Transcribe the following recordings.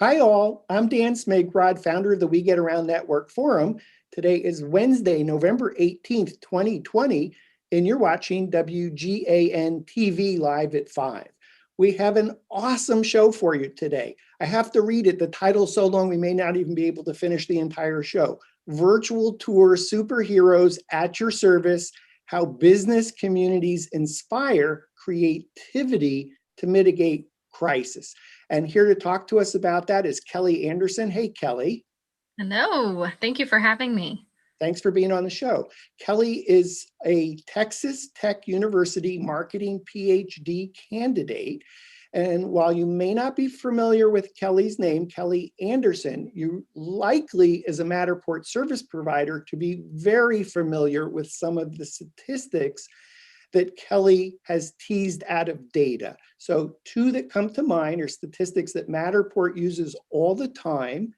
Hi all, I'm Dan Smigrod, founder of the We Get Around Network Forum. Today is Wednesday, November 18th, 2020, and you're watching WGAN-TV live at 5. We have an awesome show for you today. I have to read it. The title's so long we may not even be able to finish the entire show. Virtual Tour Superheroes at Your Service, How Business Communities Inspire Creativity to Mitigate Crisis. And here to talk to us about that is Kelley Anderson. Hey, Kelley. Hello, thank you for having me. Thanks for being on the show. Kelley is a Texas Tech University marketing PhD candidate. And while you may not be familiar with Kelley's name, Kelley Anderson, you likely, as a Matterport service provider, to be very familiar with some of the statistics that Kelley has teased out of data. So two that come to mind are statistics that Matterport uses all the time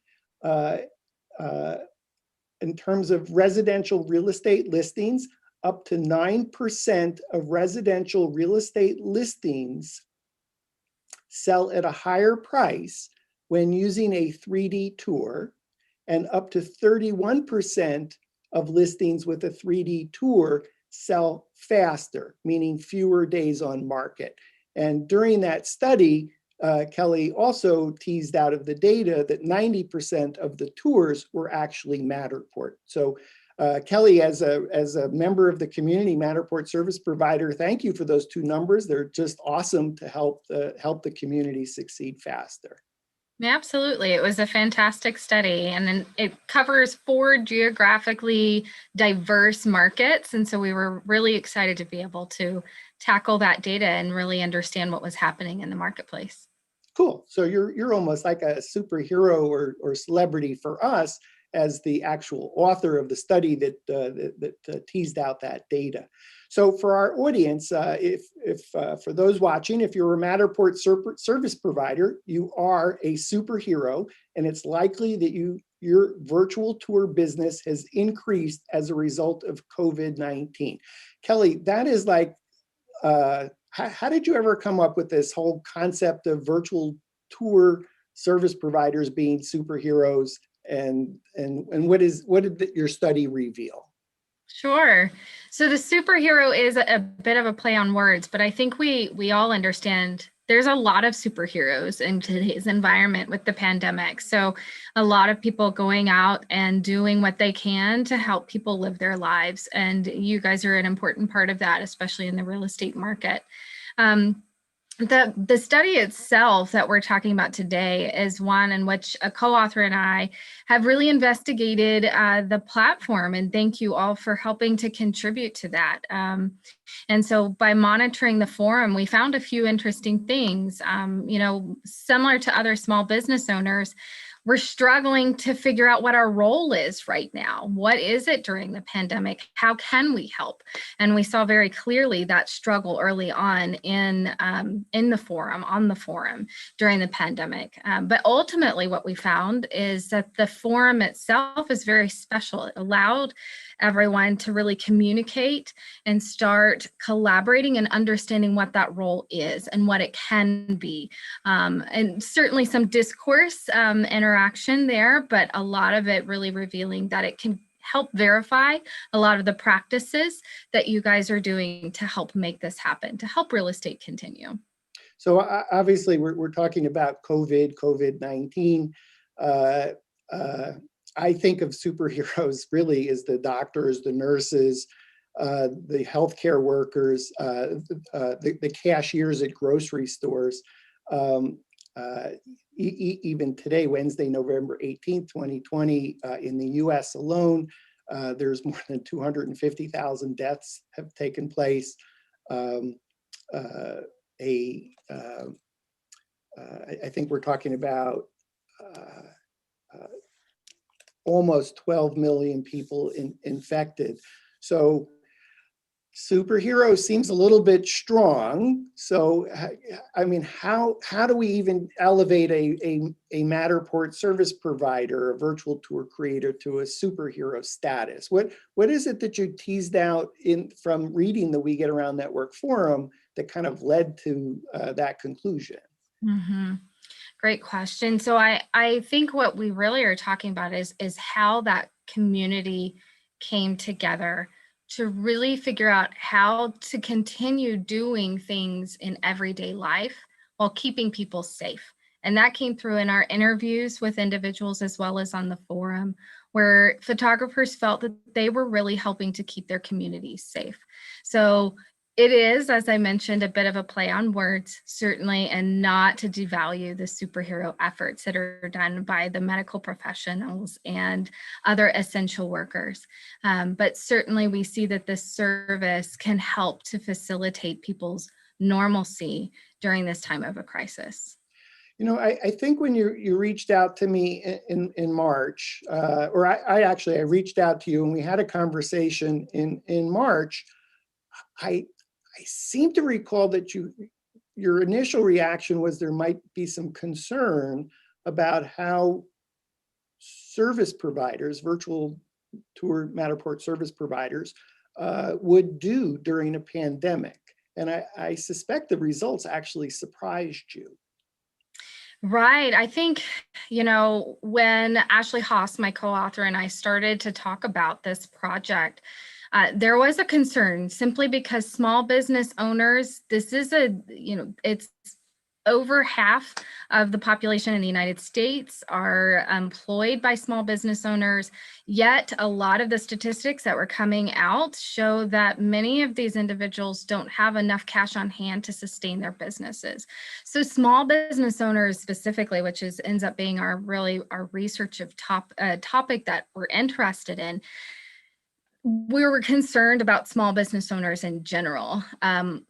in terms of residential real estate listings. Up to 9% of residential real estate listings sell at a higher price when using a 3D tour, and up to 31% of listings with a 3D tour sell faster, meaning fewer days on market. And during that study, Kelley also teased out of the data that 90% of the tours were actually Matterport. So Kelley, as a member of the community Matterport service provider, thank you for those two numbers. They're just awesome to help the community succeed faster. Absolutely. It was a fantastic study, and then it covers 4 geographically diverse markets. And so we were really excited to be able to tackle that data and really understand what was happening in the marketplace. Cool. So you're almost like a superhero or celebrity for us as the actual author of the study that teased out that data. So for our audience, for those watching, if you're a Matterport service provider, you are a superhero, and it's likely that your virtual tour business has increased as a result of COVID-19. Kelley, that is like, how did you ever come up with this whole concept of virtual tour service providers being superheroes, and what did your study reveal? Sure. So the superhero is a bit of a play on words, but I think we all understand there's a lot of superheroes in today's environment with the pandemic. So a lot of people going out and doing what they can to help people live their lives. And you guys are an important part of that, especially in the real estate market. The study itself that we're talking about today is one in which a co-author and I have really investigated the platform, and thank you all for helping to contribute to that. And so by monitoring the forum, we found a few interesting things. Similar to other small business owners, we're struggling to figure out what our role is right now. What is it during the pandemic? How can we help? And we saw very clearly that struggle early on in the forum, on the forum during the pandemic. But ultimately what we found is that the forum itself is very special. It allowed everyone to really communicate and start collaborating and understanding what that role is and what it can be. And certainly some discourse interaction there, but a lot of it really revealing that it can help verify a lot of the practices that you guys are doing to help make this happen, to help real estate continue. So obviously we're talking about COVID-19. I think of superheroes really as the doctors, the nurses, the healthcare workers, the cashiers at grocery stores. Even today, Wednesday, November 18th, 2020, in the US alone, there's more than 250,000 deaths have taken place. I think we're talking about almost 12 million people infected. So superhero seems a little bit strong. So, I mean, how do we even elevate a Matterport service provider, a virtual tour creator, to a superhero status? What is it that you teased out from reading the We Get Around Network forum that kind of led to that conclusion? Mm-hmm. Great question. So I think what we really are talking about is how that community came together to really figure out how to continue doing things in everyday life while keeping people safe. And that came through in our interviews with individuals as well as on the forum, where photographers felt that they were really helping to keep their communities safe. So it is, as I mentioned, a bit of a play on words, certainly, and not to devalue the superhero efforts that are done by the medical professionals and other essential workers. But certainly we see that this service can help to facilitate people's normalcy during this time of a crisis. I think when you reached out to me in March, or I reached out to you and we had a conversation in March. I seem to recall that your initial reaction was there might be some concern about how service providers, virtual tour Matterport service providers, would do during a pandemic. And I suspect the results actually surprised you. Right. I think, when Ashley Haas, my co-author, and I started to talk about this project, there was a concern simply because small business owners, this is it's over half of the population in the United States are employed by small business owners, yet a lot of the statistics that were coming out show that many of these individuals don't have enough cash on hand to sustain their businesses. So small business owners specifically, which ends up being our research of topic that we're interested in, we were concerned about small business owners in general.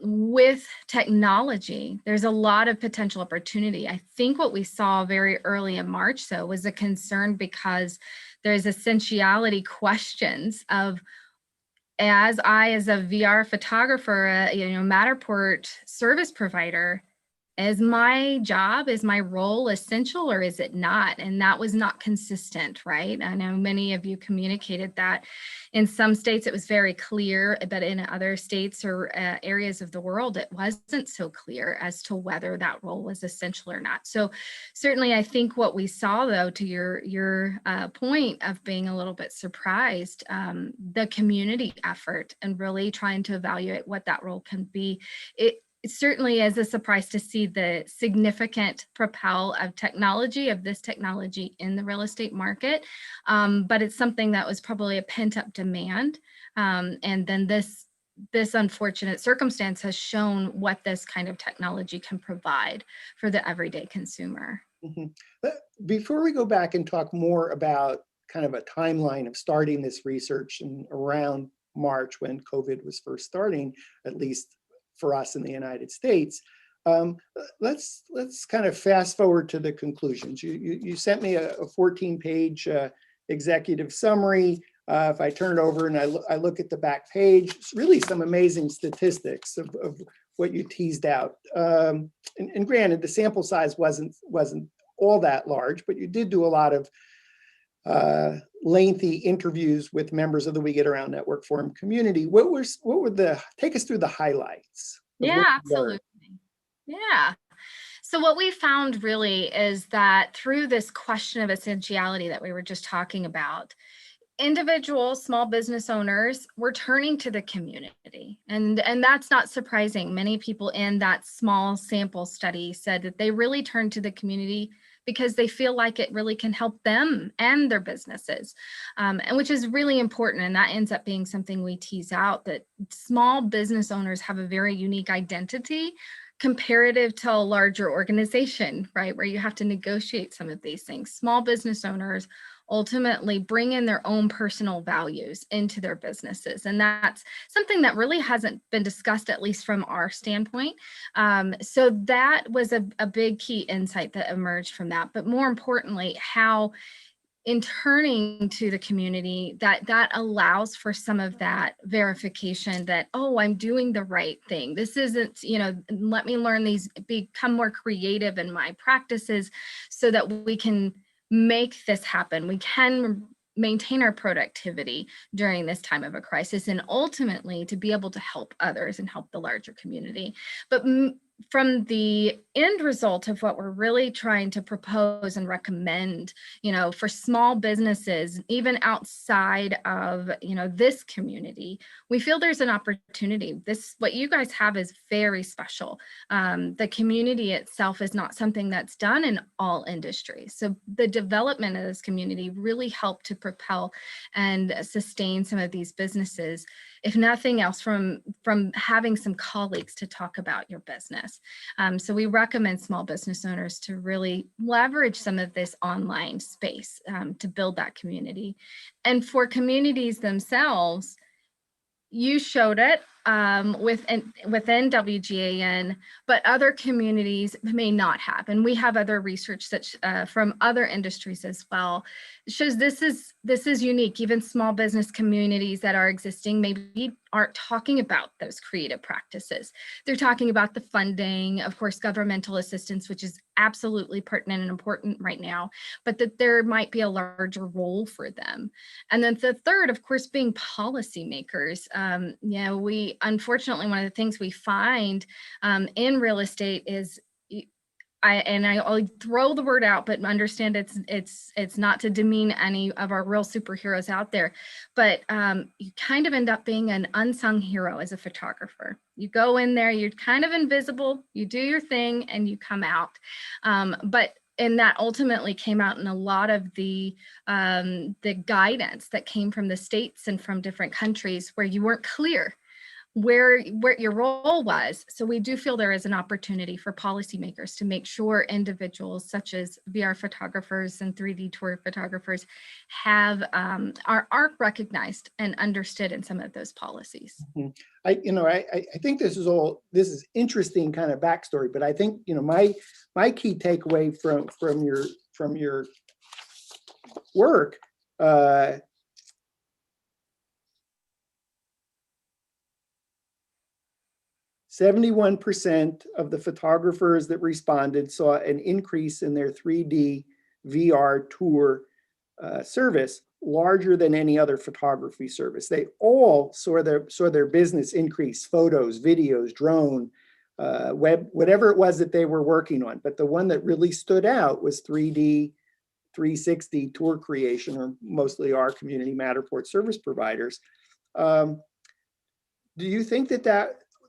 With technology, there's a lot of potential opportunity. I think what we saw very early in March, though, was a concern because there's essentiality questions of, as a VR photographer, Matterport service provider, is my job, is my role essential or is it not? And that was not consistent, right? I know many of you communicated that. In some states, it was very clear, but in other states or areas of the world, it wasn't so clear as to whether that role was essential or not. So certainly, I think what we saw, though, to your point of being a little bit surprised, the community effort and really trying to evaluate what that role can be, it certainly is a surprise to see the significant propel of this technology in the real estate market. But it's something that was probably a pent-up demand. And then this unfortunate circumstance has shown what this kind of technology can provide for the everyday consumer. Mm-hmm. Before we go back and talk more about kind of a timeline of starting this research and around March when COVID was first starting, at least for us in the United States, let's kind of fast forward to the conclusions. You sent me a 14-page executive summary. If I turn it over and I look at the back page, it's really some amazing statistics of what you teased out. And granted, the sample size wasn't all that large, but you did do a lot of lengthy interviews with members of the We Get Around Network Forum community. Take us through the highlights? Yeah, absolutely. Yeah. So what we found really is that through this question of essentiality that we were just talking about, individual small business owners were turning to the community. And that's not surprising. Many people in that small sample study said that they really turned to the community because they feel like it really can help them and their businesses, and which is really important. And that ends up being something we tease out, that small business owners have a very unique identity comparative to a larger organization, right? Where you have to negotiate some of these things. Small business owners ultimately bring in their own personal values into their businesses. And that's something that really hasn't been discussed, at least from our standpoint. So that was a big key insight that emerged from that. But more importantly, how in turning to the community, that allows for some of that verification that, oh, I'm doing the right thing. This isn't, let me learn these, become more creative in my practices so that we can make this happen. We can maintain our productivity during this time of a crisis, and ultimately to be able to help others and help the larger community. But from the end result of what we're really trying to propose and recommend, for small businesses, even outside of, this community, we feel there's an opportunity. What you guys have is very special. The community itself is not something that's done in all industries. So the development of this community really helped to propel and sustain some of these businesses, if nothing else, from having some colleagues to talk about your business. So we recommend small business owners to really leverage some of this online space to build that community. And for communities themselves, you showed it within WGAN, but other communities may not have. And we have other research from other industries as well. It shows this is unique. Even small business communities that are existing maybe aren't talking about those creative practices. They're talking about the funding, of course, governmental assistance, which is absolutely pertinent and important right now, but that there might be a larger role for them. And then the third, of course, being policymakers. Unfortunately, one of the things we find in real estate is, I'll throw the word out, but understand it's not to demean any of our real superheroes out there, but you kind of end up being an unsung hero as a photographer. You go in there, you're kind of invisible, you do your thing, and you come out. And that ultimately came out in a lot of the guidance that came from the states and from different countries where you weren't clear where your role was. So we do feel there is an opportunity for policymakers to make sure individuals such as VR photographers and 3D tour photographers are recognized and understood in some of those policies. Mm-hmm. I think this is interesting kind of backstory, but I think, my key takeaway from your work, 71% of the photographers that responded saw an increase in their 3D VR tour service larger than any other photography service. They all saw their business increase: photos, videos, drone, web, whatever it was that they were working on. But the one that really stood out was 3D 360 tour creation, or mostly our community Matterport service providers. Do you think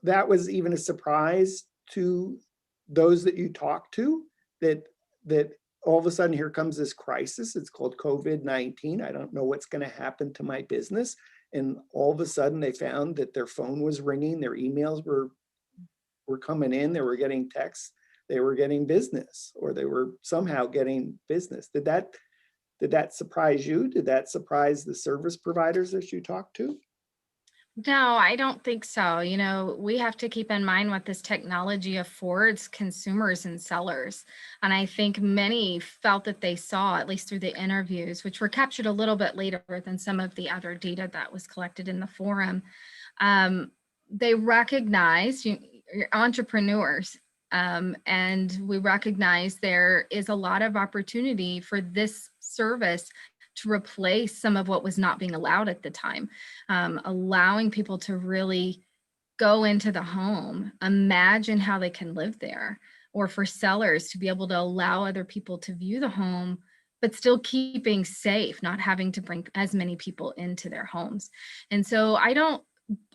that was even a surprise to those that you talked to, that all of a sudden here comes this crisis? It's called COVID-19. I don't know what's going to happen to my business. And all of a sudden they found that their phone was ringing, their emails were coming in, they were getting texts, they were getting business, or they were somehow getting business. Did that surprise you? Did that surprise the service providers that you talked to? No, I don't think so. We have to keep in mind what this technology affords consumers and sellers. And I think many felt that they saw, at least through the interviews, which were captured a little bit later than some of the other data that was collected in the forum. They recognize you're entrepreneurs. And we recognize there is a lot of opportunity for this service to replace some of what was not being allowed at the time, allowing people to really go into the home, imagine how they can live there, or for sellers to be able to allow other people to view the home, but still keeping safe, not having to bring as many people into their homes. And so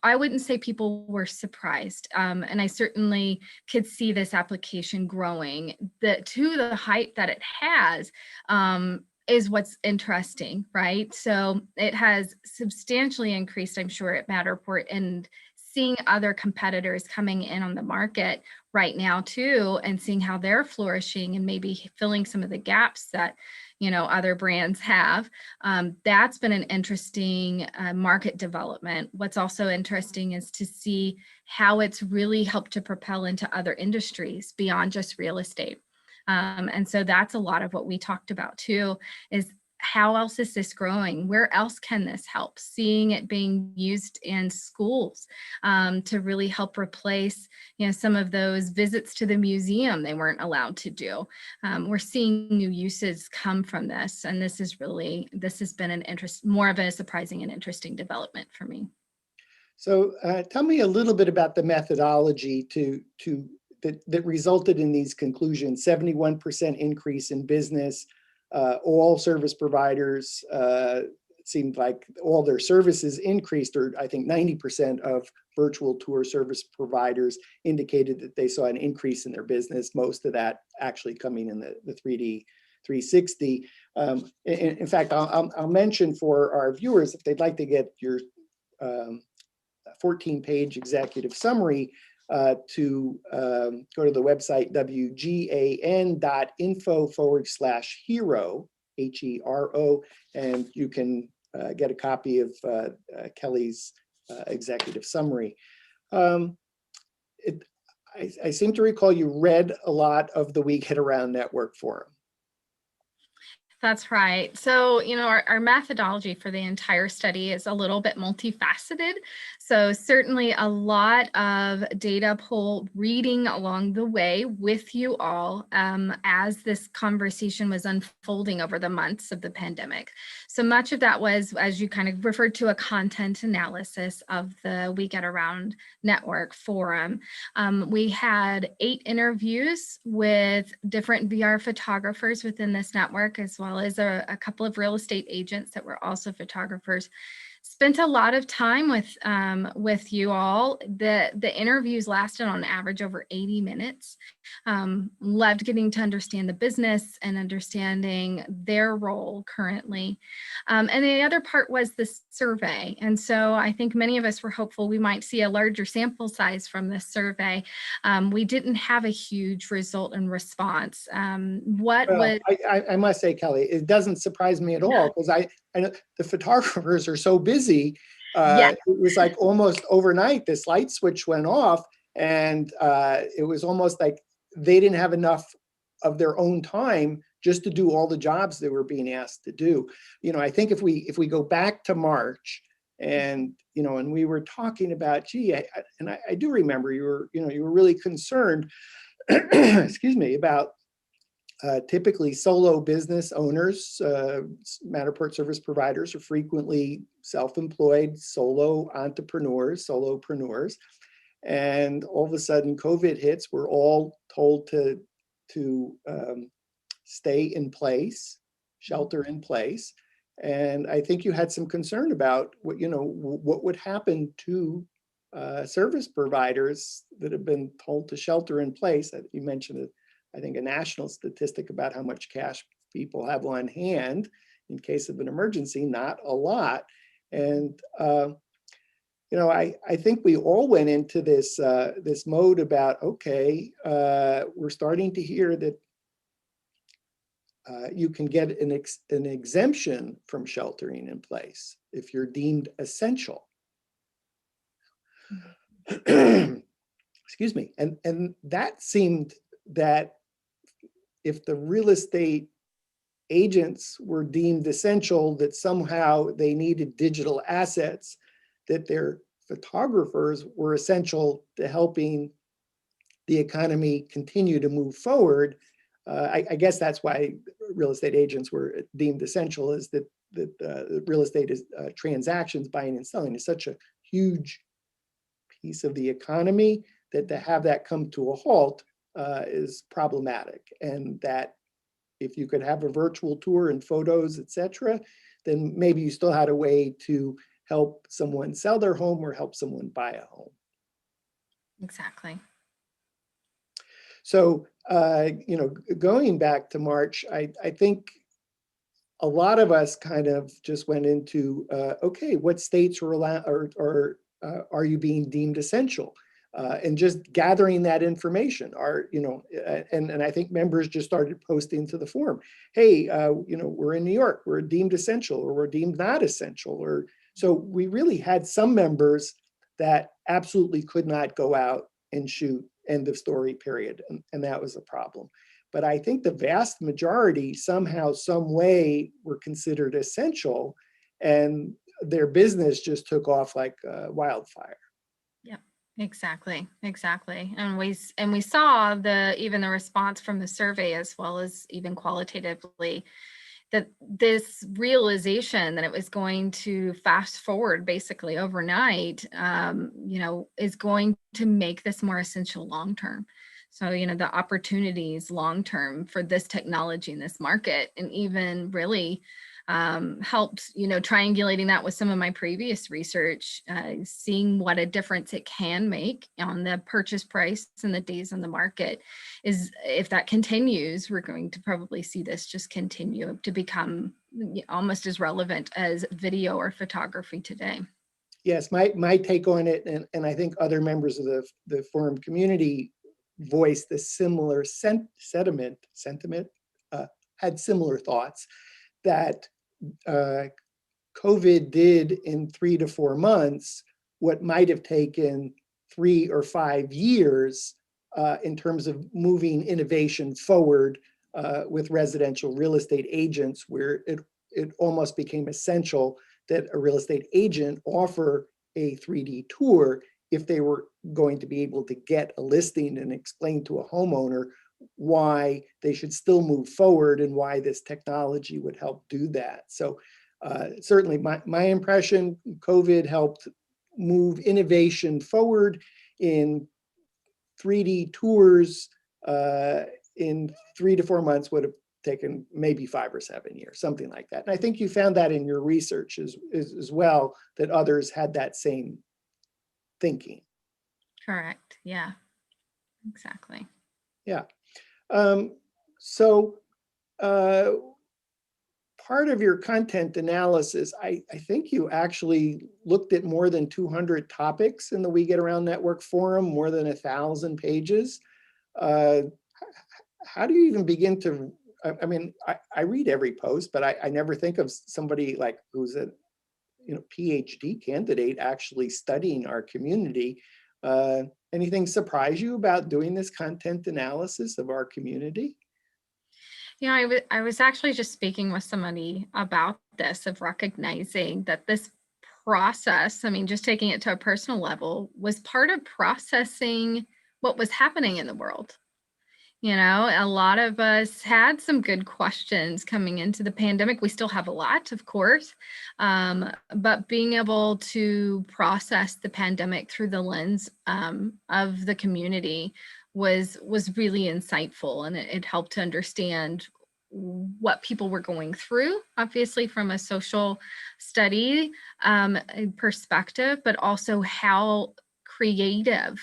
I wouldn't say people were surprised. And I certainly could see this application growing to the height that it has. Is what's interesting, right? So it has substantially increased, I'm sure, at Matterport, and seeing other competitors coming in on the market right now too, and seeing how they're flourishing and maybe filling some of the gaps that other brands have. That's been an interesting market development. What's also interesting is to see how it's really helped to propel into other industries beyond just real estate. And so that's a lot of what we talked about too, is how else is this growing? Where else can this help? Seeing it being used in schools to really help replace, some of those visits to the museum they weren't allowed to do. We're seeing new uses come from this, and this has been more of a surprising and interesting development for me. So tell me a little bit about the methodology to that resulted in these conclusions: 71% increase in business. All service providers, it seemed like all their services increased, or I think 90% of virtual tour service providers indicated that they saw an increase in their business, most of that actually coming in the 3D 360. In fact, I'll mention for our viewers, if they'd like to get your 14-page executive summary, to go to the website wgan.info/hero, HERO, and you can get a copy of Kelley's executive summary. I seem to recall you read a lot of the We Get Around Network Forum. That's right. So, our methodology for the entire study is a little bit multifaceted. So certainly a lot of data pull reading along the way with you all as this conversation was unfolding over the months of the pandemic. So much of that was, as you kind of referred to, a content analysis of the We Get Around Network Forum. We had 8 interviews with different VR photographers within this network, as well as a couple of real estate agents that were also photographers. Spent a lot of time with you all. The interviews lasted on average over 80 minutes. Loved getting to understand the business and understanding their role currently. And the other part was the survey. And so I think many of us were hopeful we might see a larger sample size from this survey. We didn't have a huge result and response. I must say, Kelley, it doesn't surprise me at all, because I know the photographers are so busy. Yes. It was like almost overnight, this light switch went off, and it was almost like they didn't have enough of their own time just to do all the jobs they were being asked to do. I think if we go back to March, and and we were talking about, I do remember you were really concerned, excuse me, about typically solo business owners. Matterport service providers are frequently self-employed solo entrepreneurs, solopreneurs. And all of a sudden COVID hits, we're all told to stay in place, shelter in place. And I think you had some concern about what would happen to service providers that have been told to shelter in place. You mentioned, I think, a national statistic about how much cash people have on hand in case of an emergency. Not a lot. And I think we all went into this this mode about, okay, we're starting to hear that you can get an exemption from sheltering in place if you're deemed essential. Excuse me. And that seemed that if the real estate agents were deemed essential, that somehow they needed digital assets, that their photographers were essential to helping the economy continue to move forward. I guess that's why real estate agents were deemed essential, is that real estate transactions, buying and selling, is such a huge piece of the economy that to have that come to a halt is problematic. And that if you could have a virtual tour and photos, etc., then maybe you still had a way to help someone sell their home or help someone buy a home. Exactly. So, going back to March, I think a lot of us kind of just went into, okay, what states are allowed, or are you being deemed essential? And just gathering that information. And I think members just started posting to the forum, hey, we're in New York, we're deemed essential, or we're deemed not essential. Or so we really had some members that absolutely could not go out and shoot, end of story, period. And that was a problem. But I think the vast majority somehow, some way, were considered essential, and their business just took off like wildfire. Yeah, exactly. And we saw even the response from the survey, as well as even qualitatively, that this realization that it was going to fast forward basically overnight, is going to make this more essential long term. So, the opportunities long-term for this technology in this market, and even really helped, triangulating that with some of my previous research, seeing what a difference it can make on the purchase price and the days on the market is, if that continues, we're going to probably see this just continue to become almost as relevant as video or photography today. Yes, my take on it, and I think other members of the forum community voiced the similar sentiment, had similar thoughts, that COVID did in 3 to 4 months what might have taken 3 or 5 years in terms of moving innovation forward with residential real estate agents, where it almost became essential that a real estate agent offer a 3D tour if they were going to be able to get a listing and explain to a homeowner why they should still move forward and why this technology would help do that. So certainly my impression, COVID helped move innovation forward in 3D tours in 3 to 4 months would have taken maybe 5 or 7 years, something like that. And I think you found that in your research as well, that others had that same thinking. Correct. Yeah, exactly. Yeah. So part of your content analysis, I think you actually looked at more than 200 topics in the We Get Around Network forum, more than 1,000 pages. How do you even begin to, I mean, I read every post, but I never think of somebody like who's a PhD candidate actually studying our community. Anything surprise you about doing this content analysis of our community? Yeah, I was actually just speaking with somebody about this, of recognizing that this process, I mean, just taking it to a personal level, was part of processing what was happening in the world. A lot of us had some good questions coming into the pandemic. We still have a lot, of course, but being able to process the pandemic through the lens of the community was really insightful, and it helped to understand what people were going through, obviously from a social study perspective, but also how creative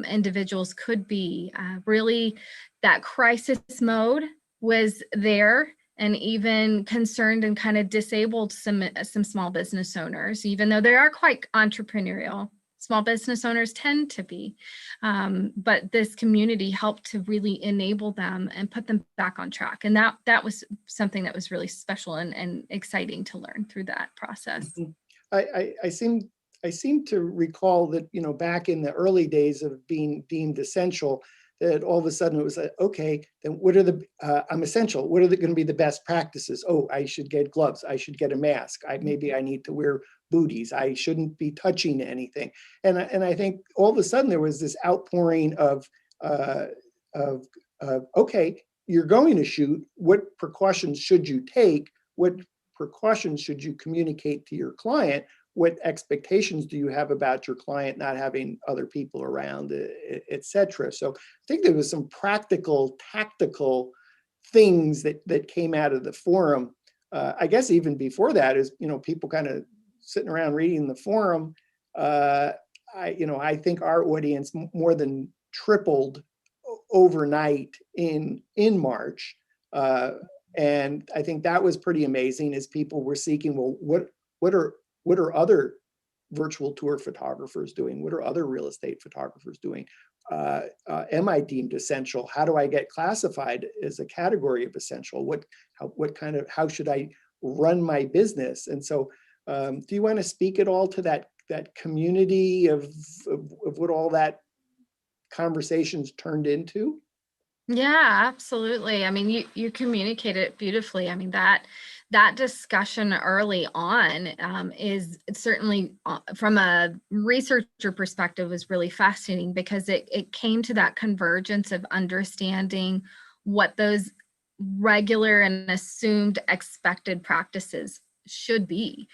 individuals could be. Really, that crisis mode was there, and even concerned and kind of disabled some small business owners, even though they are quite entrepreneurial. Small business owners tend to be, but this community helped to really enable them and put them back on track. And that was something that was really special and exciting to learn through that process. Mm-hmm. I seem to recall that, back in the early days of being deemed essential, that all of a sudden it was like, okay, then what are I'm essential. What are going to be the best practices? Oh, I should get gloves. I should get a mask. Maybe I need to wear booties. I shouldn't be touching anything. And I think all of a sudden there was this outpouring of okay, you're going to shoot. What precautions should you take? What precautions should you communicate to your client? What expectations do you have about your client not having other people around, et cetera? So I think there was some practical, tactical things that came out of the forum. I guess even before that is, people kind of sitting around reading the forum. I think our audience more than tripled overnight in March. And I think that was pretty amazing, as people were seeking, well, what are other virtual tour photographers doing? What are other real estate photographers doing? Am I deemed essential? How do I get classified as a category of essential? How should I run my business? And so, do you want to speak at all to that community of what all that conversations turned into? Yeah, absolutely. I mean, you communicate it beautifully. I mean, that discussion early on is certainly from a researcher perspective was really fascinating, because it came to that convergence of understanding what those regular and assumed expected practices should be.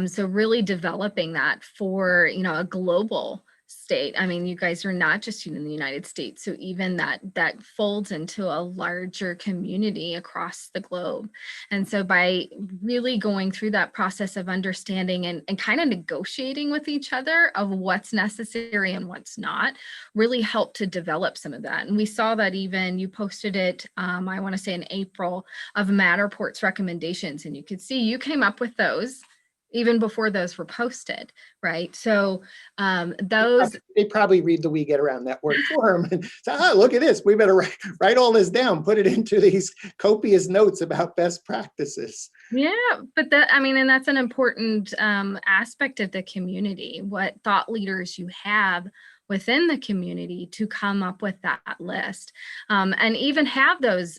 So really developing that for, a global state. I mean, you guys are not just in the United States, so even that folds into a larger community across the globe. And so by really going through that process of understanding and kind of negotiating with each other of what's necessary and what's not, really helped to develop some of that. And we saw that even, you posted it, I want to say in April, of Matterport's recommendations, and you could see you came up with those even before those were posted, right? So those— They probably read the We Get Around Network forum and say, oh, look at this. We better write all this down, put it into these copious notes about best practices. Yeah, but that, I mean, and that's an important aspect of the community, what thought leaders you have within the community to come up with that list, and even have those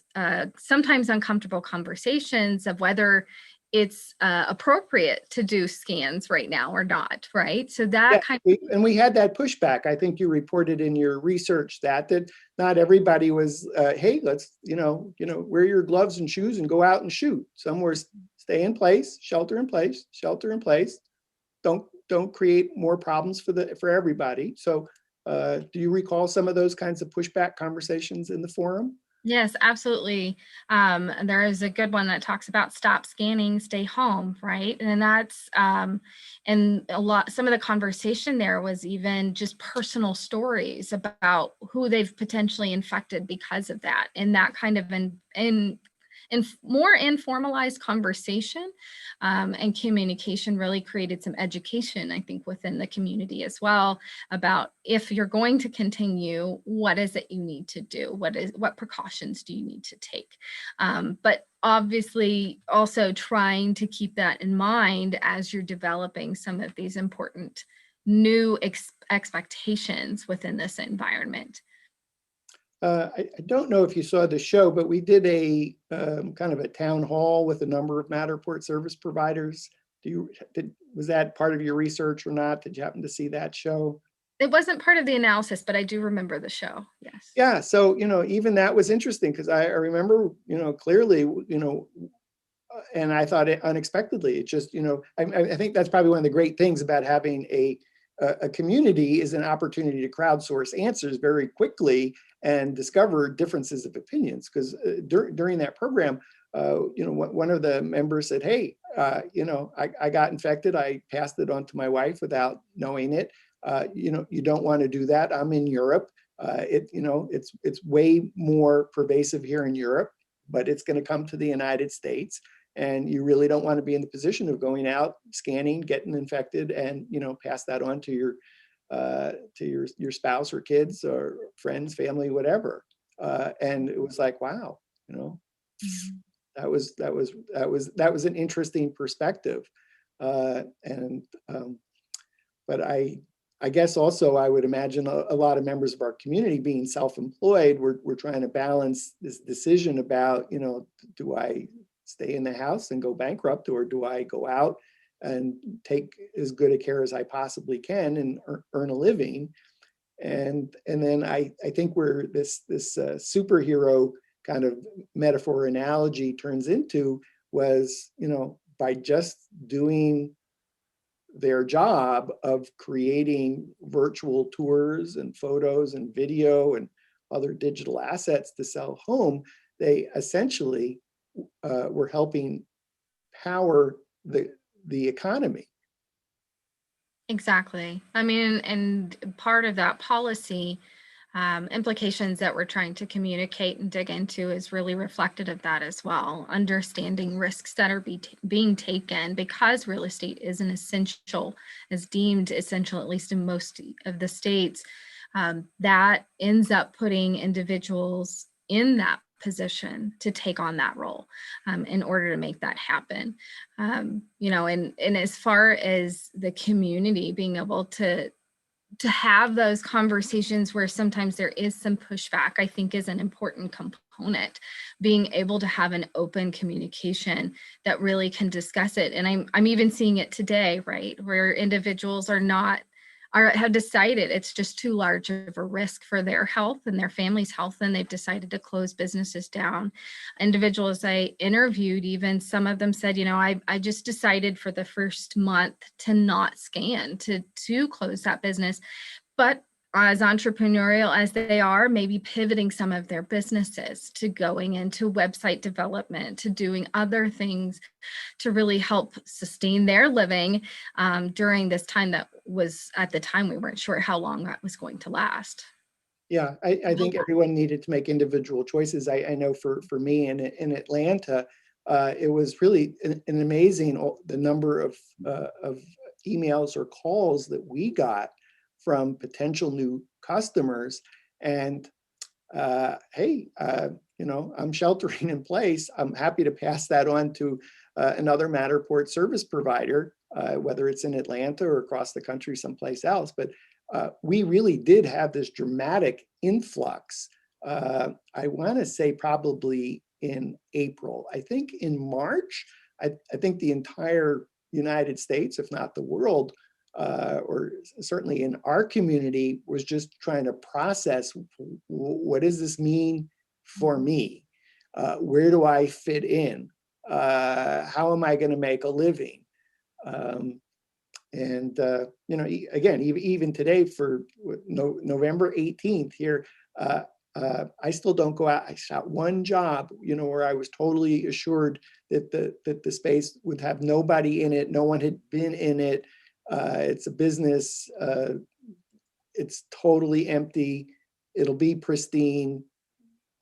sometimes uncomfortable conversations of whether it's appropriate to do scans right now or not, right? So that and we had that pushback. I think you reported in your research that not everybody was, hey, let's, wear your gloves and shoes and go out and shoot. Some were stay in place, shelter in place, shelter in place. Don't create more problems for everybody. So do you recall some of those kinds of pushback conversations in the forum? Yes, absolutely. There is a good one that talks about stop scanning, stay home, right? And that's and some of the conversation there was even just personal stories about who they've potentially infected because of that, and that kind of in more informalized conversation and communication really created some education, I think, within the community as well about if you're going to continue, what is it you need to do? What precautions do you need to take? But obviously also trying to keep that in mind as you're developing some of these important new expectations within this environment. I don't know if you saw the show, but we did a kind of a town hall with a number of Matterport service providers. Was that part of your research or not? Did you happen to see that show? It wasn't part of the analysis, but I do remember the show. Yes. Yeah. So, even that was interesting because I remember, clearly, and I thought it unexpectedly. It just, I think that's probably one of the great things about having a community is an opportunity to crowdsource answers very quickly and discover differences of opinions. Because during that program, one of the members said, "Hey, I got infected. I passed it on to my wife without knowing it. You don't want to do that. I'm in Europe. It's way more pervasive here in Europe, but it's going to come to the United States." And you really don't want to be in the position of going out, scanning, getting infected, and pass that on to your spouse or kids or friends, family, whatever. And it was like, wow, that was an interesting perspective. But I guess also I would imagine a lot of members of our community being self-employed, we're trying to balance this decision about, do I stay in the house and go bankrupt, or do I go out and take as good a care as I possibly can and earn a living? And then I think where this superhero kind of metaphor analogy turns into was, by just doing their job of creating virtual tours and photos and video and other digital assets to sell home, they essentially were helping power the economy. Exactly. I mean, and part of that policy implications that we're trying to communicate and dig into is really reflected of that as well. Understanding risks that are being taken because real estate is deemed essential, at least in most of the states, that ends up putting individuals in that position to take on that role in order to make that happen. And as far as the community being able to have those conversations where sometimes there is some pushback, I think is an important component, being able to have an open communication that really can discuss it. And I'm even seeing it today, right, where individuals have decided it's just too large of a risk for their health and their family's health, and they've decided to close businesses down. Individuals I interviewed, even some of them said, I just decided for the first month to not scan, to close that business. but as entrepreneurial as they are, maybe pivoting some of their businesses to going into website development, to doing other things to really help sustain their living during this time that was, at the time, we weren't sure how long that was going to last. Yeah, I think everyone needed to make individual choices. I know for me in Atlanta, it was really an amazing the number of emails or calls that we got from potential new customers. And hey, I'm sheltering in place. I'm happy to pass that on to another Matterport service provider, whether it's in Atlanta or across the country someplace else. But we really did have this dramatic influx. I want to say probably in April. I think in March, I think the entire United States, if not the world, or certainly in our community, was just trying to process, what does this mean for me? Where do I fit in? How am I going to make a living? Again, even today for November 18th here, I still don't go out. I shot one job, where I was totally assured that the space would have nobody in it. No one had been in it. It's a business. It's totally empty. It'll be pristine,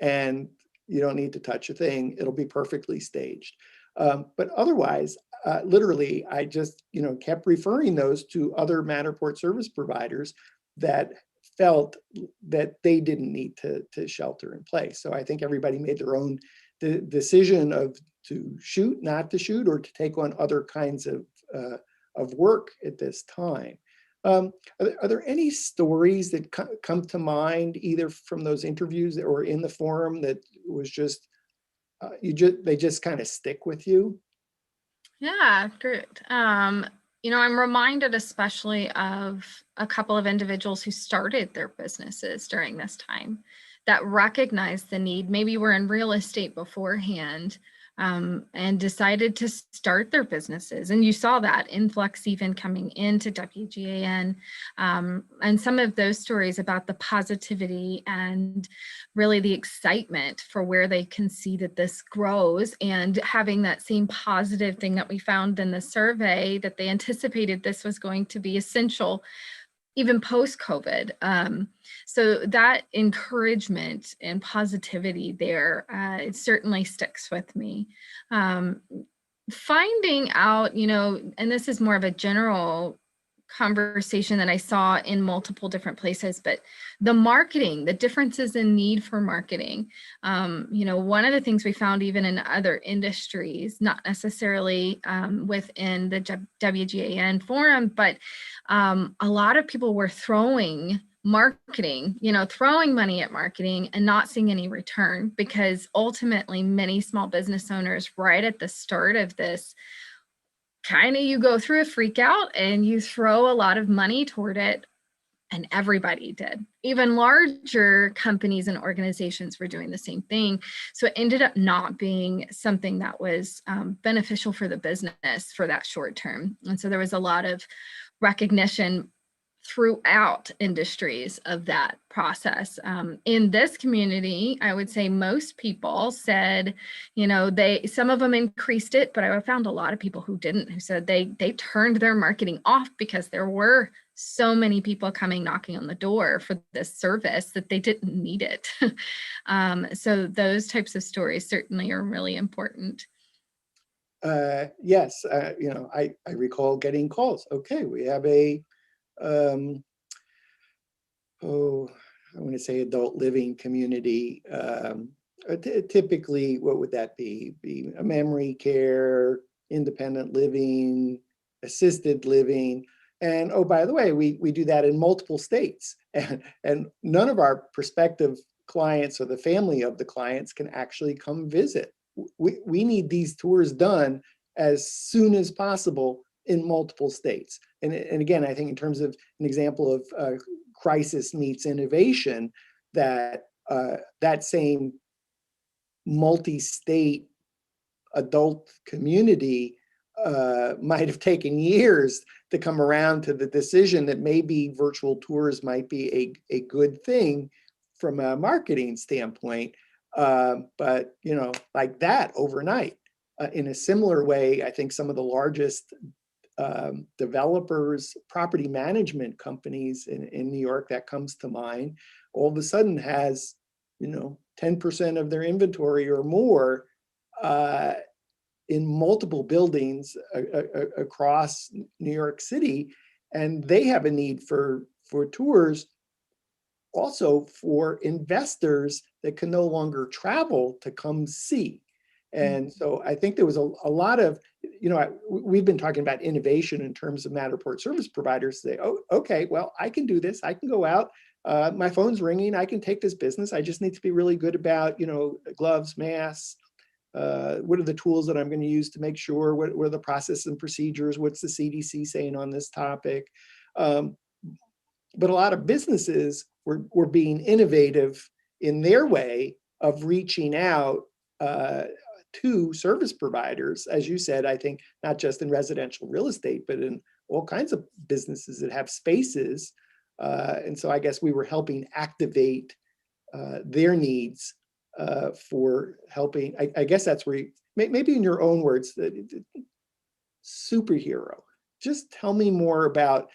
and you don't need to touch a thing. It'll be perfectly staged. But otherwise, literally, I just kept referring those to other Matterport service providers that felt that they didn't need to shelter in place. So I think everybody made their own decision of to shoot, not to shoot, or to take on other kinds of work at this time. Are there any stories that come to mind, either from those interviews or in the forum, that was just they just kind of stick with you? Yeah, great. I'm reminded especially of a couple of individuals who started their businesses during this time that recognized the need. Maybe were in real estate beforehand, and decided to start their businesses. And you saw that influx even coming into WGAN, and some of those stories about the positivity and really the excitement for where they can see that this grows, and having that same positive thing that we found in the survey, that they anticipated this was going to be essential even post-COVID. So that encouragement and positivity there, it certainly sticks with me. Finding out, and this is more of a general conversation that I saw in multiple different places, but the marketing, the differences in need for marketing. One of the things we found even in other industries, not necessarily within the WGAN forum, but a lot of people were throwing marketing, throwing money at marketing and not seeing any return, because ultimately many small business owners right at the start of this, you go through a freak out and you throw a lot of money toward it, and everybody did. Even larger companies and organizations were doing the same thing. So it ended up not being something that was beneficial for the business for that short term. And so there was a lot of recognition throughout industries of that process. In this community, I would say most people said, some of them increased it, but I found a lot of people who didn't, who said they turned their marketing off because there were so many people coming knocking on the door for this service that they didn't need it. So those types of stories certainly are really important. Yes, I recall getting calls. Okay, we have a I want to say adult living community. Typically, what would that be? Be a memory care, independent living, assisted living. And oh, by the way, we do that in multiple states. And none of our prospective clients or the family of the clients can actually come visit. We need these tours done as soon as possible in multiple states. And again, I think in terms of an example of crisis meets innovation, that that same multi-state adult community might have taken years to come around to the decision that maybe virtual tours might be a good thing from a marketing standpoint. But, you know, like that overnight. In a similar way, I think some of the largest developers, property management companies in New York, that comes to mind, all of a sudden has, you know, 10% of their inventory or more in multiple buildings across New York City, and they have a need for tours also for investors that can no longer travel to come see. And so I think there was a lot of, you know, we've been talking about innovation in terms of Matterport service providers. Say, oh, okay, well, I can do this. I can go out. My phone's ringing. I can take this business. I just need to be really good about, you know, gloves, masks. What are the tools that I'm going to use to make sure? What are the processes and procedures? What's the CDC saying on this topic? But a lot of businesses were being innovative in their way of reaching out to service providers, as you said, I think not just in residential real estate, but in all kinds of businesses that have spaces. And so I guess we were helping activate their needs for helping. I guess that's where you, maybe in your own words, superhero. Just tell me more about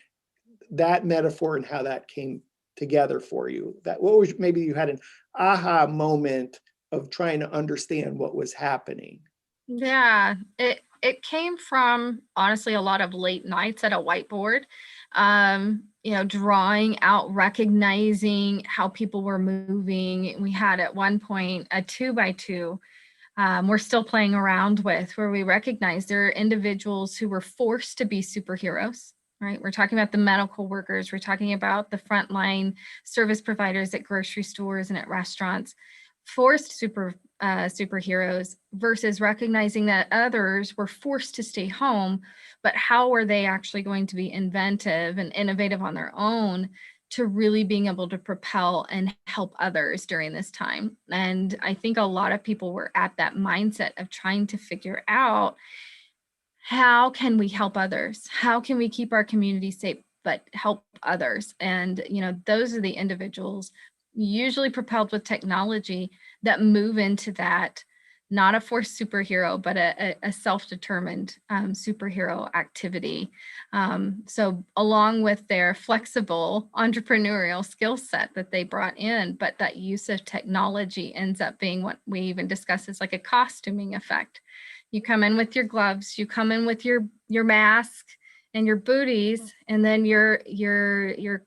that metaphor and how that came together for you. That what was, maybe you had an aha moment of trying to understand what was happening. Yeah, it came from honestly a lot of late nights at a whiteboard, you know, drawing out, recognizing how people were moving. We had at one point a 2x2 we're still playing around with, where we recognize there are individuals who were forced to be superheroes, right? We're talking about the medical workers. We're talking about the frontline service providers at grocery stores and at restaurants, forced superheroes versus recognizing that others were forced to stay home, but how are they actually going to be inventive and innovative on their own to really being able to propel and help others during this time? And I think a lot of people were at that mindset of trying to figure out, how can we help others? How can we keep our community safe, but help others? And, you know, those are the individuals usually propelled with technology that move into that, not a forced superhero, but a self-determined superhero activity. So along with their flexible entrepreneurial skill set that they brought in, but that use of technology ends up being what we even discuss as like a costuming effect. You come in with your gloves, you come in with your mask and your booties, and then your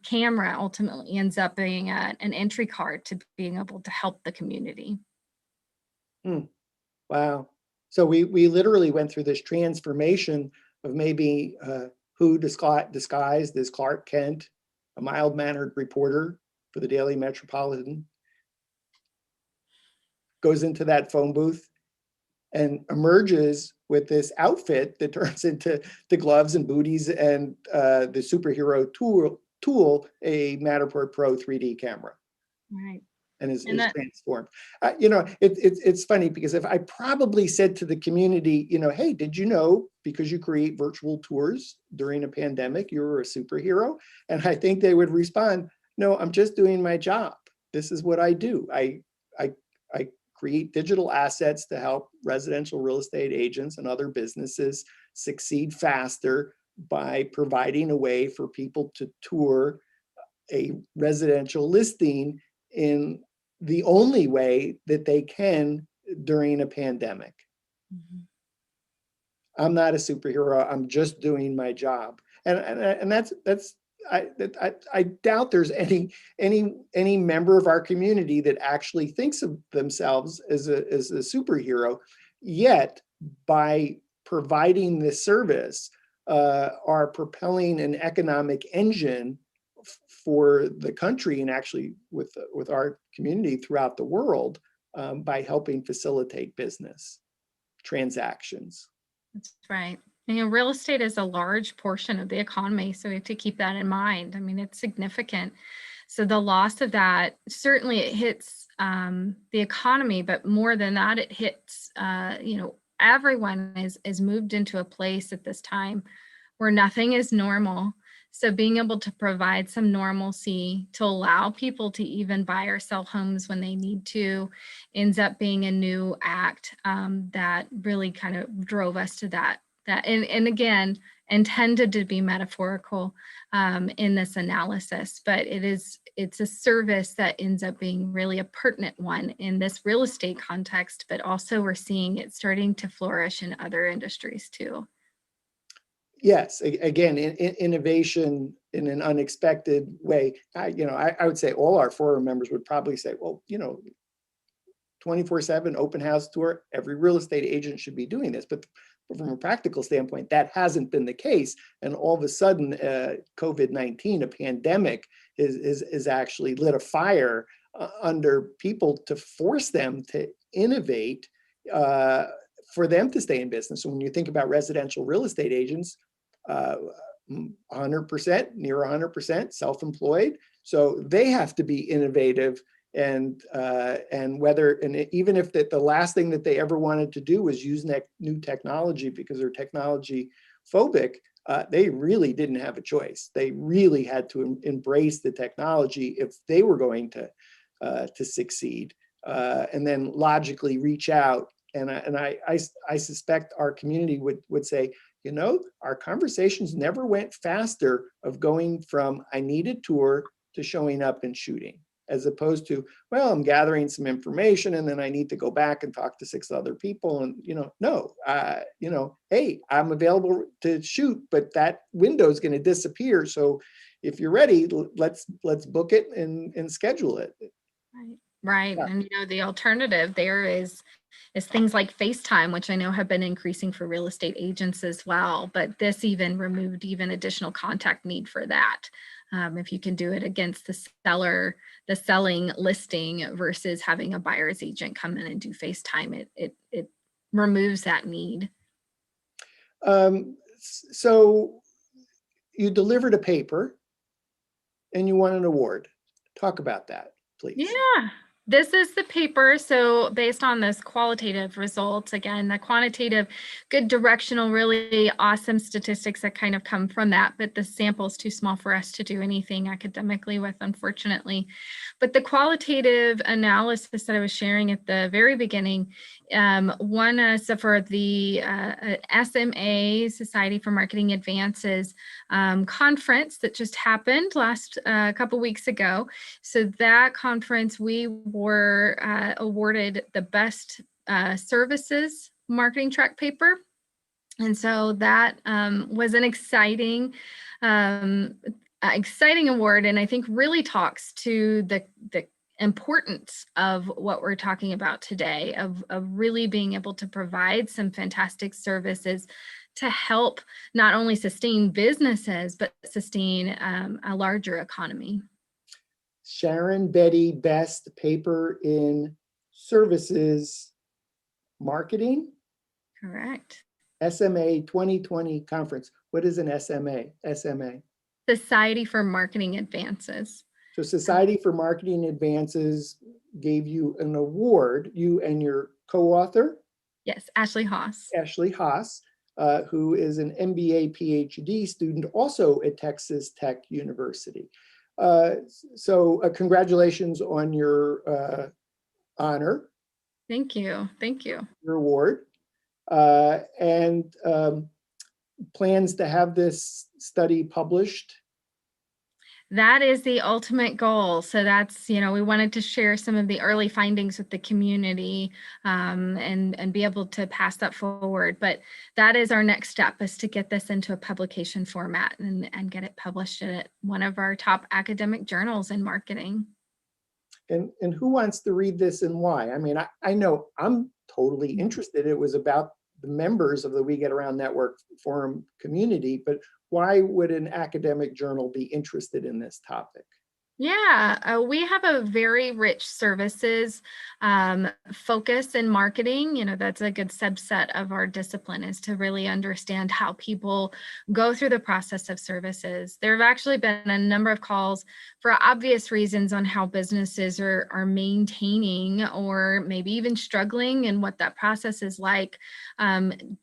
camera ultimately ends up being an entry card to being able to help the community. Wow. So we literally went through this transformation of maybe who disguised as Clark Kent, a mild-mannered reporter for the Daily Metropolitan, goes into that phone booth and emerges with this outfit that turns into the gloves and booties and the superhero tool, a Matterport Pro 3D camera. Right. And is And that, transformed. You know, it's funny because if I probably said to the community, you know, hey, did you know, because you create virtual tours during a pandemic, you're a superhero? And I think they would respond, no, I'm just doing my job. This is what I do. I create digital assets to help residential real estate agents and other businesses succeed faster by providing a way for people to tour a residential listing in the only way that they can during a pandemic. I'm not a superhero. I'm just doing my job. And that's I doubt there's any member of our community that actually thinks of themselves as a superhero. Yet by providing this service, are propelling an economic engine for the country and actually with our community throughout the world, by helping facilitate business transactions. that's right. And, you know, real estate is a large portion of the economy, so we have to keep that in mind. I mean, it's significant. So the loss of that, certainly it hits the economy, but more than that, it hits, you know, everyone is moved into a place at this time where nothing is normal. So being able to provide some normalcy to allow people to even buy or sell homes when they need to ends up being a new act that really kind of drove us to that. And again, intended to be metaphorical in this analysis, but it's a service that ends up being really a pertinent one in this real estate context, but also we're seeing it starting to flourish in other industries too. Yes, again, innovation in an unexpected way. I would say all our forum members would probably say, well, 24/7 open house tour, every real estate agent should be doing this. But from a practical standpoint, that hasn't been the case. And all of a sudden, COVID-19, a pandemic, is actually lit a fire under people to force them to innovate for them to stay in business. So when you think about residential real estate agents, 100%, near 100% self-employed. So they have to be innovative, and even if the last thing that they ever wanted to do was use new technology because they're technology phobic, they really didn't have a choice. They really had to embrace the technology if they were going to succeed, and then logically reach out. And I suspect our community would say, our conversations never went faster of going from I need a tour to showing up and shooting, as opposed to, well, I'm gathering some information and then I need to go back and talk to 6 other people. And, hey, I'm available to shoot, but that window is going to disappear. So if you're ready, let's book it and schedule it. Right. Yeah. And the alternative there is things like FaceTime, which I know have been increasing for real estate agents as well. But this even removed even additional contact need for that. If you can do it against the selling listing versus having a buyer's agent come in and do FaceTime, it removes that need. So you delivered a paper and you won an award. Talk about that, please. Yeah. This is the paper. So based on those qualitative results, again, the quantitative, good directional, really awesome statistics that kind of come from that, but the sample is too small for us to do anything academically with, unfortunately. But the qualitative analysis that I was sharing at the very beginning, won us for the SMA, Society for Marketing Advances conference that just happened last couple weeks ago. So that conference, we were awarded the best services marketing track paper. And so that was an exciting award, and I think really talks to the importance of what we're talking about today, of really being able to provide some fantastic services to help not only sustain businesses, but sustain a larger economy. Sharon Betty, best paper in services marketing. Correct. SMA 2020 conference. What is an SMA? Society for Marketing Advances. So Society for Marketing Advances gave you an award, you and your co-author? Yes, Ashley Haas. Ashley Haas, who is an MBA PhD student also at Texas Tech University. So congratulations on your honor. Thank you. Thank you. Your award. And plans to have this study published? That is the ultimate goal. So that's, we wanted to share some of the early findings with the community and be able to pass that forward. But that is our next step, is to get this into a publication format and get it published at one of our top academic journals in marketing. And who wants to read this and why? I mean, I know I'm totally interested. It was about the members of the We Get Around Network Forum community, but why would an academic journal be interested in this topic? Yeah, we have a very rich services focus in marketing. You know, that's a good subset of our discipline, is to really understand how people go through the process of services. There have actually been a number of calls for obvious reasons on how businesses are maintaining or maybe even struggling, and what that process is like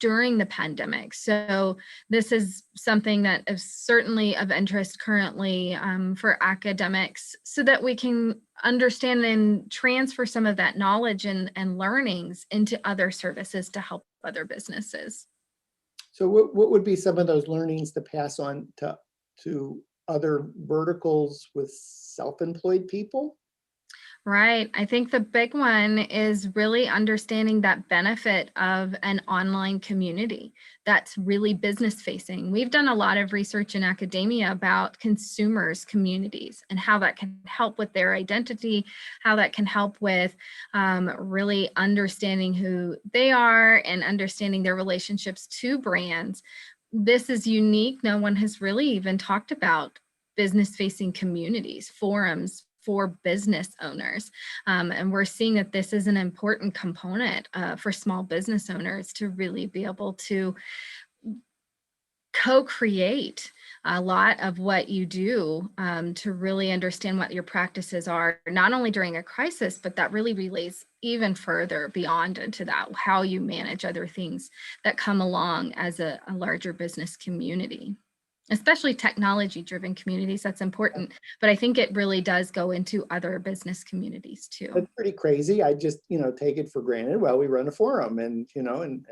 during the pandemic. So this is something that is certainly of interest currently for academics, so that we can understand and transfer some of that knowledge and learnings into other services to help other businesses. So what would be some of those learnings to pass on to other verticals with self-employed people? Right. I think the big one is really understanding that benefit of an online community that's really business facing. We've done a lot of research in academia about consumers' communities and how that can help with their identity, how that can help with really understanding who they are and understanding their relationships to brands. This is unique. No one has really even talked about business facing communities, forums for business owners. And we're seeing that this is an important component for small business owners to really be able to co-create a lot of what you do, to really understand what your practices are, not only during a crisis, but that really relates even further beyond into that, how you manage other things that come along as a larger business community. Especially technology-driven communities, that's important. But I think it really does go into other business communities too. That's pretty crazy. I just, take it for granted. Well, we run a forum, and, I'm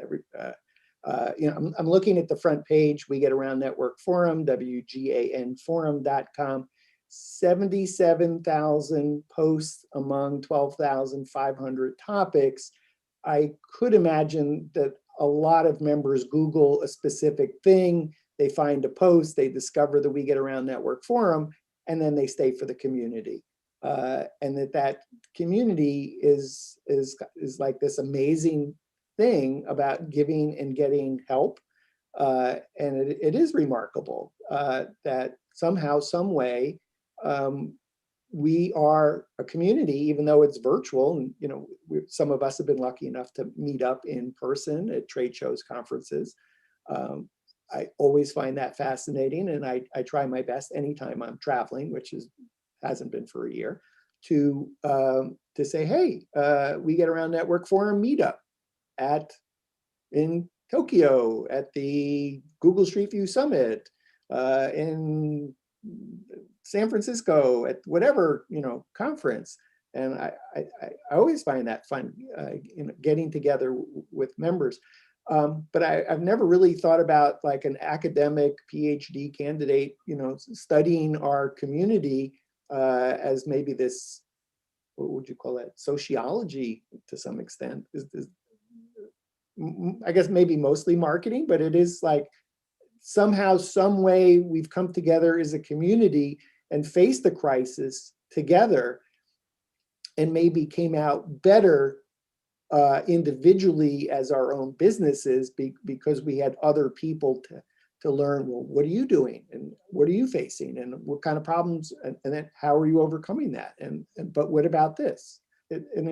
looking at the front page. We Get Around Network Forum, WGANForum.com, 77,000 posts among 12,500 topics. I could imagine that a lot of members Google a specific thing, they find a post, they discover the We Get Around Network Forum, and then they stay for the community. And that community is like this amazing thing about giving and getting help. And it is remarkable that somehow, some way, we are a community, even though it's virtual. And some of us have been lucky enough to meet up in person at trade shows, conferences. I always find that fascinating, and I try my best anytime I'm traveling, which hasn't been for a year, to say, hey, We Get Around Network Forum meetup in Tokyo at the Google Street View Summit, in San Francisco at whatever conference. And I always find that fun, getting together with members. But I've never really thought about like an academic PhD candidate, studying our community as maybe this, what would you call that? Sociology to some extent. I guess maybe mostly marketing, but it is like somehow, some way we've come together as a community and faced the crisis together, and maybe came out better individually as our own businesses, because we had other people to learn, well, what are you doing, and what are you facing, and what kind of problems, and then how are you overcoming that, but what about this, and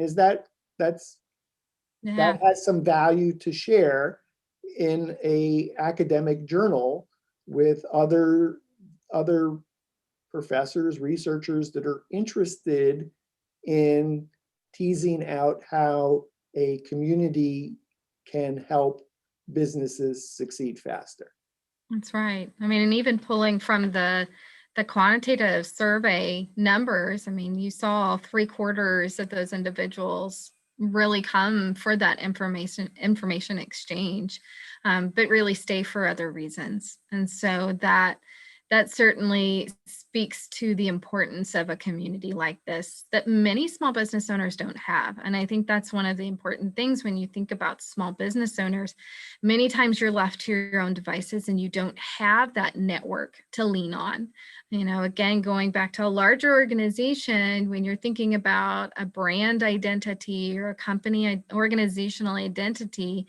that has some value to share in a academic journal with other professors, researchers that are interested in teasing out how a community can help businesses succeed faster. That's right. I mean, and even pulling from the quantitative survey numbers, I mean, you saw 3/4 of those individuals really come for that information exchange, but really stay for other reasons. And so that certainly speaks to the importance of a community like this that many small business owners don't have. And I think that's one of the important things when you think about small business owners. Many times you're left to your own devices and you don't have that network to lean on. Again, going back to a larger organization, when you're thinking about a brand identity or a company organizational identity,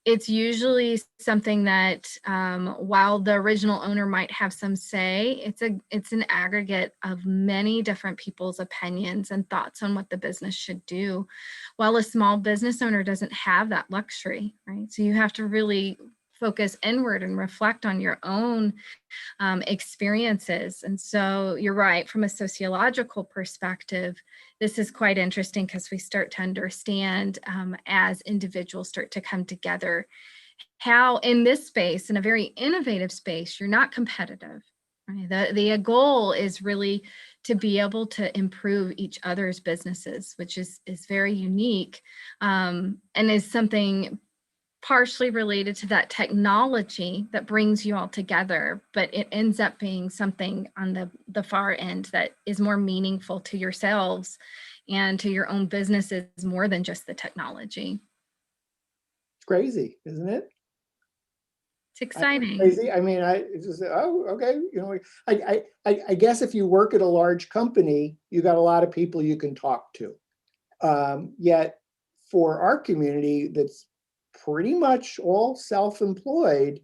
it's usually something that while the original owner might have some say, it's an aggregate of many different people's opinions and thoughts on what the business should do. While a small business owner doesn't have that luxury, right? So you have to really focus inward and reflect on your own experiences. And so you're right, from a sociological perspective, this is quite interesting because we start to understand as individuals start to come together, how in this space, in a very innovative space, you're not competitive. Right? The goal is really to be able to improve each other's businesses, which is very unique and is something partially related to that technology that brings you all together, but it ends up being something on the far end that is more meaningful to yourselves and to your own businesses more than just the technology. It's crazy, isn't it? It's exciting. Crazy. I mean, it's just, oh, okay. You know, I guess if you work at a large company, you got a lot of people you can talk to. Yet for our community, that's pretty much all self-employed,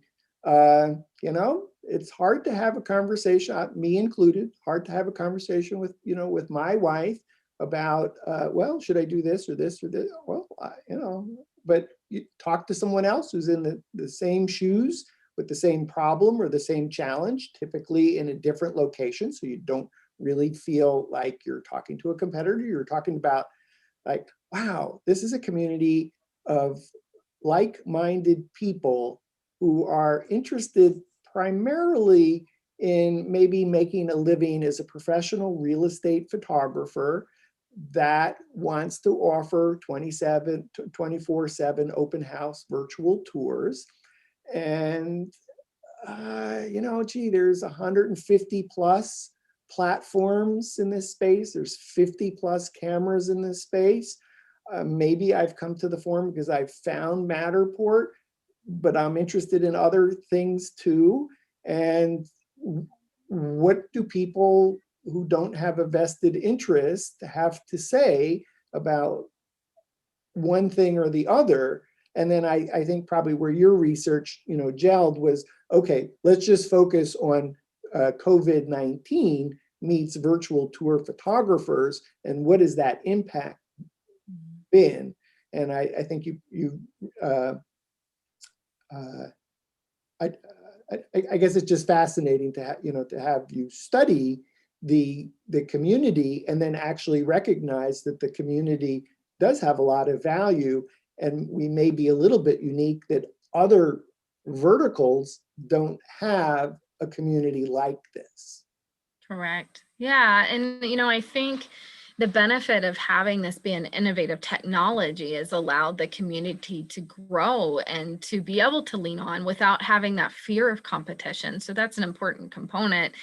you know, it's hard to have a conversation, me included, hard to have a conversation with, you know, with my wife about, well, should I do this or this or this? Well, you know, but you talk to someone else who's in the same shoes with the same problem or the same challenge, typically in a different location. So you don't really feel like you're talking to a competitor. You're talking about like, wow, this is a community of like-minded people who are interested primarily in maybe making a living as a professional real estate photographer that wants to offer 24/7 open house virtual tours. And, you know, gee, there's 150 plus platforms in this space. There's 50 plus cameras in this space. Maybe I've come to the forum because I've found Matterport, but I'm interested in other things too. And what do people who don't have a vested interest have to say about one thing or the other? And then I think probably where your research, you know, gelled was, okay, let's just focus on COVID-19 meets virtual tour photographers, and what does that impact been? And I think I guess it's just fascinating to have, you know, to have you study the community and then actually recognize that the community does have a lot of value, and we may be a little bit unique that other verticals don't have a community like this. Correct. Yeah. And, you know, I think the benefit of having this be an innovative technology has allowed the community to grow and to be able to lean on without having that fear of competition. So that's an important component.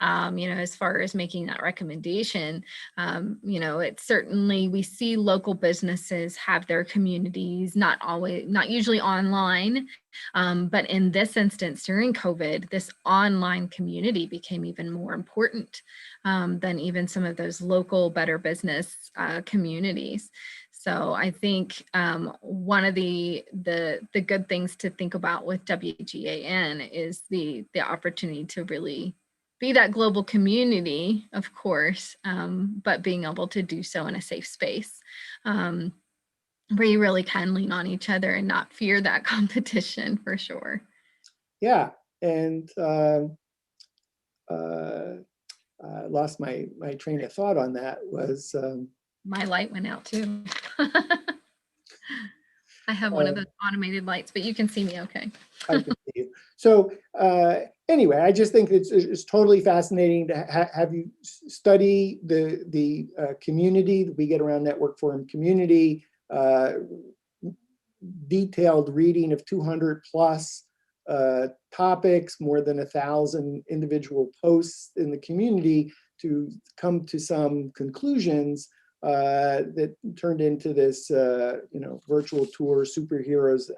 You know, as far as making that recommendation, you know, it's certainly, we see local businesses have their communities, not usually online, but in this instance, during COVID, this online community became even more important than even some of those local Better Business communities. So I think one of the good things to think about with WGAN is the opportunity to really be that global community, of course, but being able to do so in a safe space where you really can lean on each other and not fear that competition, for sure. Yeah, and I lost my train of thought on that. Was my light went out too. I have one of those automated lights, but you can see me okay. I can see you. So anyway, I just think it's totally fascinating to have you study the community, the We Get Around Network Forum community, detailed reading of 200 plus topics, more than 1,000 individual posts in the community to come to some conclusions that turned into this, you know, virtual tour superheroes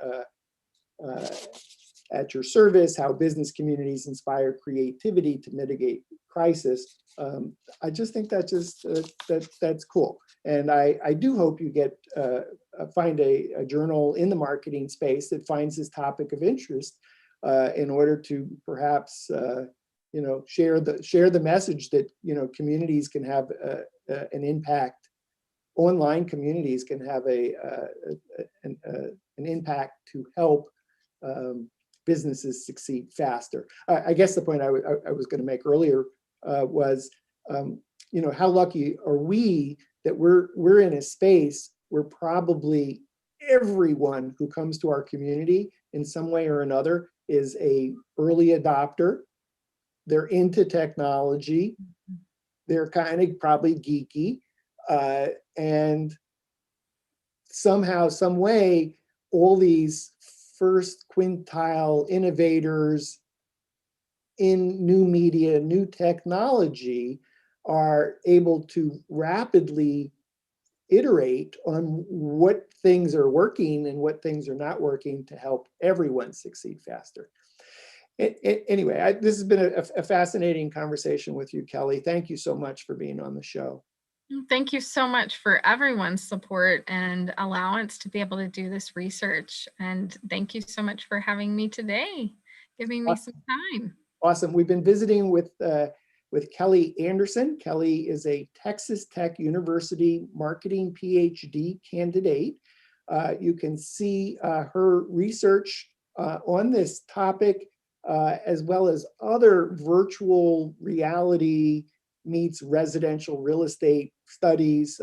at your service, how business communities inspire creativity to mitigate crisis. I just think that's cool. And I do hope you get find a journal in the marketing space that finds this topic of interest in order to perhaps share the message that communities can have an impact. Online communities can have an impact to help businesses succeed faster. I guess the point I was going to make earlier was, how lucky are we that we're in a space where probably everyone who comes to our community in some way or another is a early adopter. They're into technology. They're kind of probably geeky, and somehow, some way, all these first quintile innovators in new media, new technology, are able to rapidly iterate on what things are working and what things are not working to help everyone succeed faster. Anyway, this has been a fascinating conversation with you, Kelley. Thank you so much for being on the show. Thank you so much for everyone's support and allowance to be able to do this research. And thank you so much for having me today, giving me some time. Awesome. We've been visiting with Kelley Anderson. Kelley is a Texas Tech University marketing PhD candidate. You can see her research on this topic, as well as other virtual reality meets residential real estate studies,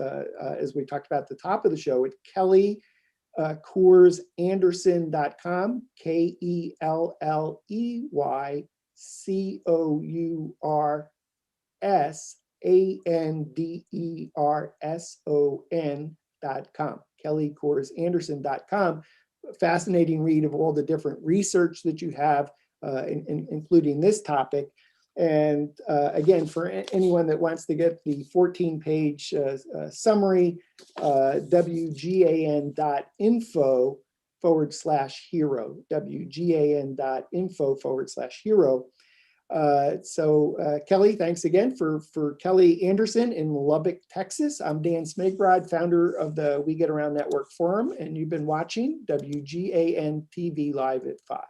as we talked about at the top of the show, at KelleyCoursAnderson.com, KelleyCoursAnderson.com, KelleyCoursAnderson.com. Fascinating read of all the different research that you have, including this topic. And again, for anyone that wants to get the 14-page summary, WGAN.info/hero, WGAN.info/hero. So Kelley, thanks again for Kelley Anderson in Lubbock, Texas. I'm Dan Smigrod, founder of the We Get Around Network Forum, and you've been watching WGAN-TV Live at 5.